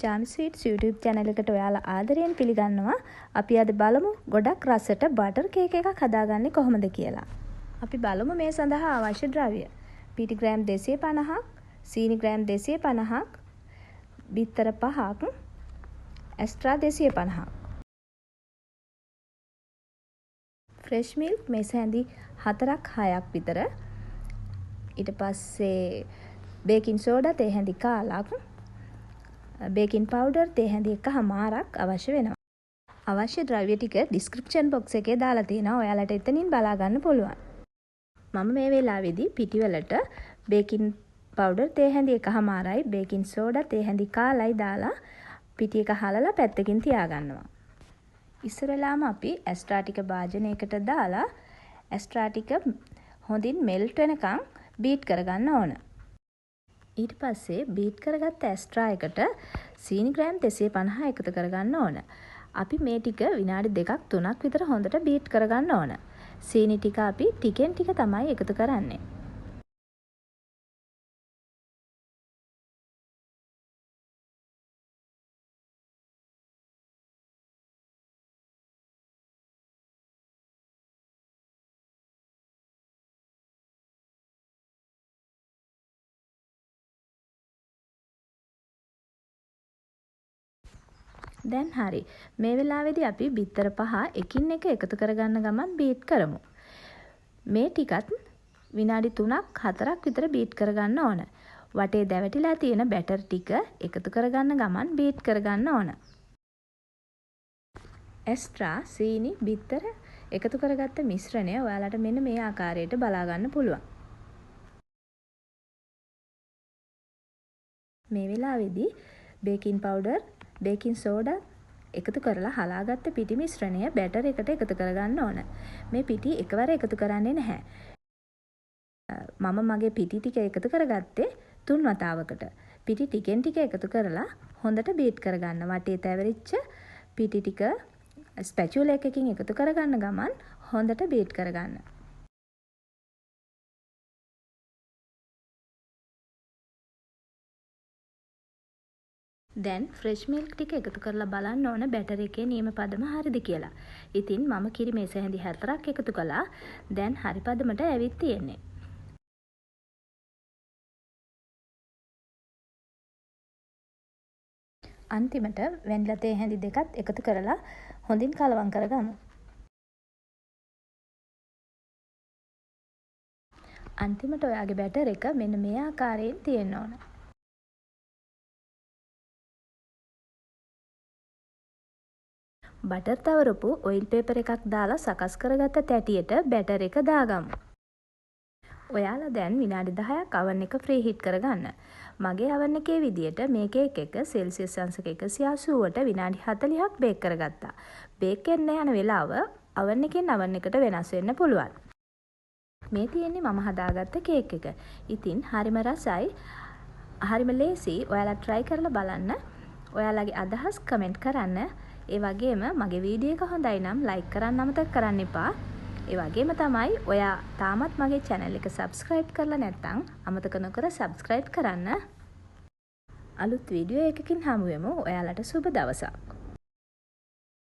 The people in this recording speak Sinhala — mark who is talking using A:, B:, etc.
A: Charm Sweets YouTube channel එකට ඔයාලා ආදරයෙන් පිළිගන්නවා. අපි අද බලමු ගොඩක් රසට බටර් කේක් එකක් හදාගන්නේ කොහොමද කියලා. අපි බලමු මේ සඳහා අවශ්‍ය ද්‍රව්‍ය. පිටි ග්‍රෑම් 250ක්, සීනි ග්‍රෑම් 250ක්, බිත්තර 5ක්, එක්ස්ට්‍රා 250ක්. ෆ්‍රෙෂ් මිල්ක් මේස හැඳි 4ක් 6ක් විතර. ඊට පස්සේ බේකින් සෝඩා තේ හැඳි කාලක්, බේකින් පවුඩර් තේ හැඳි 1/4ක් අවශ්‍ය වෙනවා. අවශ්‍ය ද්‍රව්‍ය ටික ඩිස්ක්‍රිප්ෂන් බොක්ස් එකේ දාලා තියෙනවා. ඔයාලට එතනින් බලා ගන්න පුළුවන්. මම මේ වෙලාවේදී පිටිවලට බේකින් පවුඩර් තේ හැඳි 1/4යි, බේකින් සෝඩා තේ හැඳි කාලයි දාලා පිටි එක හලලා පැත්තකින් තියා ගන්නවා. ඉස්සරලාම අපි එක්ස්ට්‍රා ටික භාජනයකට දාලා එක්ස්ට්‍රා ටික හොඳින් මෙල්ට් වෙනකන් බීට් කරගන්න ඕන. ඊට පස්සේ බීට් කරගත්ත එක්ස්ට්‍රා එකට සීනි ග්‍රෑම් 250 එකතු කරගන්න ඕන. අපි මේ ටික විනාඩි 2ක් 3ක් විතර හොඳට බීට් කරගන්න ඕන. සීනි ටික අපි ටිකෙන් ටික තමයි එකතු කරන්නේ. දැන් හරි. මේ වෙලාවේදී අපි බිත්තර 5 එකින් එක එකතු කරගන්න ගමන් බීට් කරමු. මේ ටිකත් විනාඩි 3ක් 4ක් විතර බීට් කරගන්න ඕන. වටේ දැවටිලා තියෙන බැටර් ටික එකතු කරගන්න ගමන් බීට් කරගන්න ඕන. එක්ස්ට්‍රා සීනි බිත්තර එකතු කරගත්ත මිශ්‍රණය ඔයාලට මෙන්න මේ ආකාරයට බලා ගන්න පුළුවන්. මේ වෙලාවේදී බේකින් පවුඩර්, බේකින් සෝඩා එකතු කරලා හලාගත්ත පිටි මිශ්‍රණය බැටර් එකට එකතු කරගන්න ඕන. මේ පිටි එකවර එකතු කරන්නේ නැහැ. මම මගේ පිටි ටික එකතු කරගත්තේ 3 වතාවකට. පිටි ටිකෙන් ටික එකතු කරලා හොඳට බීට් කරගන්න. වටේ තැවරිච්ච පිටි ටික ස්පැචුලා එකකින් එකතු කරගන්න ගමන් හොඳට බීට් කරගන්න. දැන් ෆ්‍රෙෂ් මිල්ක් ටික එකතු කරලා බලන්න ඕන බැටර් එකේ නියම පදම හරිද කියලා. ඉතින් මම කිරි මේස හැඳි 4ක් එකතු කළා. දැන් හරි පදමට ඇවිත් තියෙන්නේ. අන්තිමට වැනිලා තේ හැඳි 2ත් එකතු කරලා හොඳින් කලවම් කරගමු. අන්තිමට ඔයාගේ බැටර් එක මෙන්න මේ ආකාරයෙන් තියෙන්න ඕන. බටර් තවරපු ඔයිල් පේපර් එකක් දාලා සකස් කරගත්ත තැටියට බැටර් එක දාගමු. ඔයාලා දැන් විනාඩි 10ක් oven එක ප්‍රී හීට් කරගන්න. මගේ oven එකේ විදියට මේ කේක් එක සෙල්සියස් අංශක 180ට විනාඩි 40ක් බේක් කරගත්තා. බේක් වෙන්න යන වෙලාව oven එකෙන් oven එකට වෙනස් වෙන්න පුළුවන්. මේ තියෙන්නේ මම හදාගත්ත කේක් එක. ඉතින් හරිම රසයි, හරිම ලේසි. ඔයාලා try කරලා බලන්න. ඔයාලගේ අදහස් කමෙන්ට් කරන්න. ඒ වගේම මගේ වීඩියෝ එක හොඳයි නම් like කරන්න අමතක කරන්න එපා. ඒ වගේම තමයි ඔයා තාමත් මගේ channel එක subscribe කරලා නැත්නම් අමතක නොකර subscribe කරන්න. අලුත් වීඩියෝ එකකින් හමු වෙමු. ඔයාලට සුබ දවසක්.